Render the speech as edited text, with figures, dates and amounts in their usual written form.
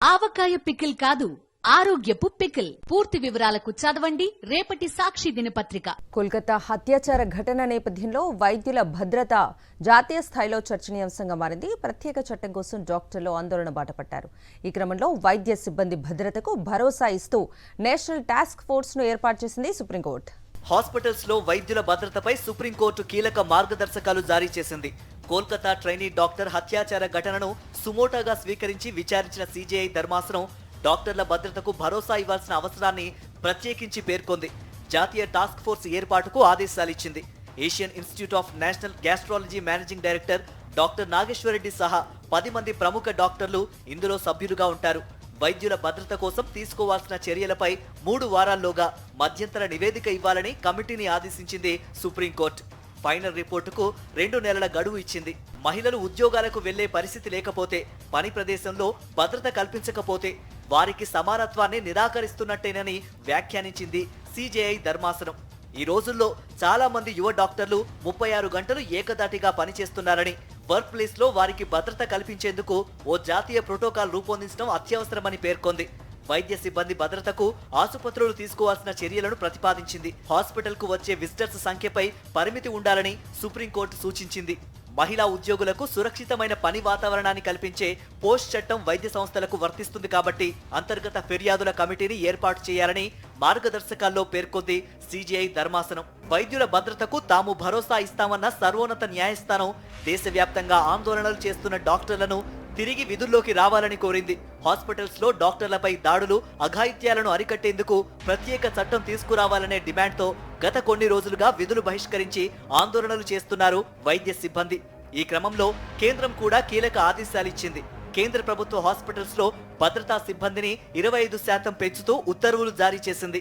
ఆవకాయ pickle కాదు, ఆరోగ్యపు pickle. పూర్తి వివరాలకు చదవండి రేపటి సాక్షి దినపత్రిక. కోల్కతా హత్యాచార ఘటన నేపథ్యంలో వైద్యుల భద్రత జాతీయ స్థాయిలో చర్చనీయాంశంగా మారింది. ప్రత్యేక చట్టం కోసం డాక్టర్లు ఆందోళన బాటపట్టారు. ఈ క్రమంలో వైద్య సిబ్బంది భద్రతకు భరోసా ఇస్తూ నేషనల్ టాస్క్ ఫోర్స్ ను ఏర్పాటు చేసింది సుప్రీంకోర్టు. హాస్పిటల్స్ లో వైద్యుల భద్రతపై సుప్రీంకోర్టు కీలక మార్గదర్శకాలు జారీ చేసింది. కోల్కతా ట్రైనీ డాక్టర్ హత్యాచార ఘటనను సుమోటాగా స్వీకరించి విచారించిన సిజేఐ ధర్మాసనం డాక్టర్ల భద్రతకు భరోసా ఇవ్వాల్సిన అవసరాన్ని ప్రత్యేకించి పేర్కొంది. జాతీయ టాస్క్ ఫోర్స్ ఏర్పాటుకు ఆదేశాలిచ్చింది. Asian Institute of National Gastrology managing director doctor Nageshwar Reddy సహా 10 మంది ప్రముఖ డాక్టర్లు ఇందులో సభ్యులుగా ఉంటారు. వైద్యుల భద్రత కోసం తీసుకోవాల్సిన చర్యలపై 3 వారాల్లోగా మధ్యంతర నివేదిక ఇవ్వాలని కమిటీని ఆదేశించింది సుప్రీంకోర్టు. ఫైనల్ రిపోర్టుకు 2 నెలల గడువు ఇచ్చింది. మహిళలు ఉద్యోగాలకు వెళ్లే పరిస్థితి లేకపోతే, పని ప్రదేశంలో భద్రత కల్పించకపోతే వారికి సమానత్వాన్ని నిరాకరిస్తున్నట్టేనని వ్యాఖ్యానించింది సిజేఐ ధర్మాసనం. ఈ రోజుల్లో చాలా మంది యువ డాక్టర్లు 36 గంటలు ఏకదాటిగా పనిచేస్తున్నారని, వర్క్ ప్లేస్ లో వారికి భద్రత కల్పించేందుకు ఓ జాతీయ ప్రోటోకాల్ రూపొందించడం అత్యవసరమని పేర్కొంది. వైద్య సిబ్బంది భద్రతకు ఆసుపత్రులు తీసుకోవాల్సిన చర్యలను ప్రతిపాదించింది. హాస్పిటల్ కు వచ్చే విజిటర్స్ సంఖ్యపై పరిమితి ఉండాలని సుప్రీంకోర్టు సూచించింది. మహిళా ఉద్యోగులకు సురక్షితమైన పని వాతావరణాన్ని కల్పించే పోస్ట్ చట్టం వైద్య సంస్థలకు వర్తిస్తుంది కాబట్టి అంతర్గత ఫిర్యాదుల కమిటీని ఏర్పాటు చేయాలని మార్గదర్శకాల్లో పేర్కొంది సిజేఐ ధర్మాసనం. వైద్యుల భద్రతకు తాము భరోసా ఇస్తామన్న సర్వోన్నత న్యాయస్థానం దేశవ్యాప్తంగా ఆందోళనలు చేస్తున్న డాక్టర్లను తిరిగి విధుల్లోకి రావాలని కోరింది. హాస్పిటల్స్ లో డాక్టర్లపై దాడులు, అఘాయిత్యాలను అరికట్టేందుకు ప్రత్యేక చట్టం తీసుకురావాలనే డిమాండ్తో గత కొన్ని రోజులుగా విధులు బహిష్కరించి ఆందోళనలు చేస్తున్నారు వైద్య సిబ్బంది. ఈ క్రమంలో కేంద్రం కూడా కీలక ఆదేశాలిచ్చింది. కేంద్ర ప్రభుత్వ హాస్పిటల్స్ లో భద్రతా సిబ్బందిని 25% పెంచుతూ ఉత్తర్వులు జారీ చేసింది.